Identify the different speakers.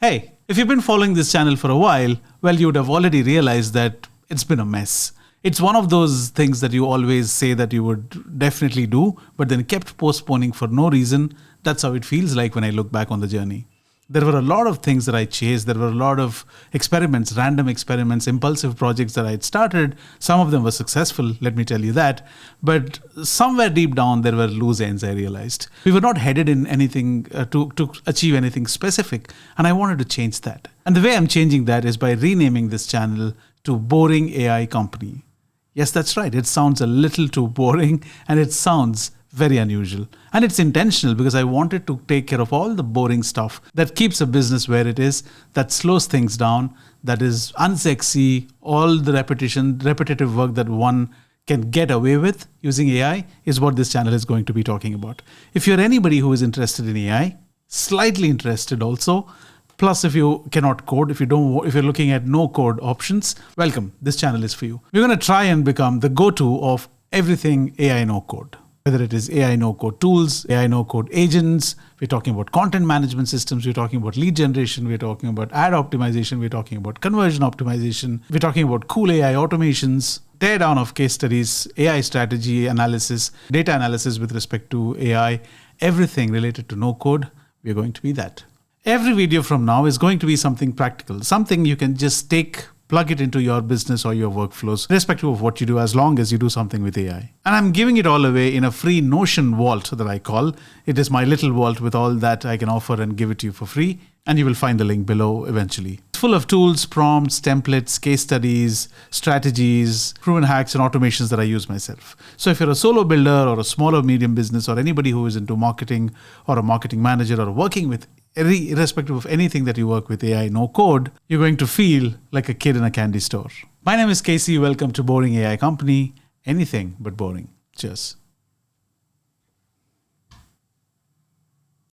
Speaker 1: Hey, if you've been following this channel for a while, well, you would have already realized that it's been a mess. It's one of those things that you always say that you would definitely do, but then kept postponing for no reason. That's how it feels like when I look back on the journey. There were a lot of things that I chased. There were a lot of experiments, random experiments, impulsive projects that I had started. Some of them were successful, let me tell you that. But somewhere deep down, there were loose ends, I realized. We were not headed in anything to achieve anything specific. And I wanted to change that. And the way I'm changing that is by renaming this channel to Boring AI Company. Yes, that's right. It sounds a little too boring and it sounds very unusual. And it's intentional because I wanted to take care of all the boring stuff that keeps a business where it is, that slows things down, that is unsexy, all the repetitive work that one can get away with using AI is what this channel is going to be talking about. If you're anybody who is interested in AI, slightly interested also, plus if you cannot code, if you're looking at no code options, welcome, this channel is for you. We're going to try and become the go-to of everything AI no code. Whether it is AI no-code tools, AI no-code agents, we're talking about content management systems, we're talking about lead generation, we're talking about ad optimization, we're talking about conversion optimization, we're talking about cool AI automations, teardown of case studies, AI strategy analysis, data analysis with respect to AI, everything related to no-code, we're going to be that. Every video from now is going to be something practical, something you can just plug it into your business or your workflows, irrespective of what you do, as long as you do something with AI. And I'm giving it all away in a free Notion vault that I call. It is my little vault with all that I can offer and give it to you for free. And you will find the link below eventually. It's full of tools, prompts, templates, case studies, strategies, proven hacks and automations that I use myself. So if you're a solo builder or a small or medium business or anybody who is into marketing or a marketing manager or working with irrespective of anything that you work with AI no code, you're going to feel like a kid in a candy store. My name is Casey. Welcome to Boring AI Company. Anything but boring. Cheers.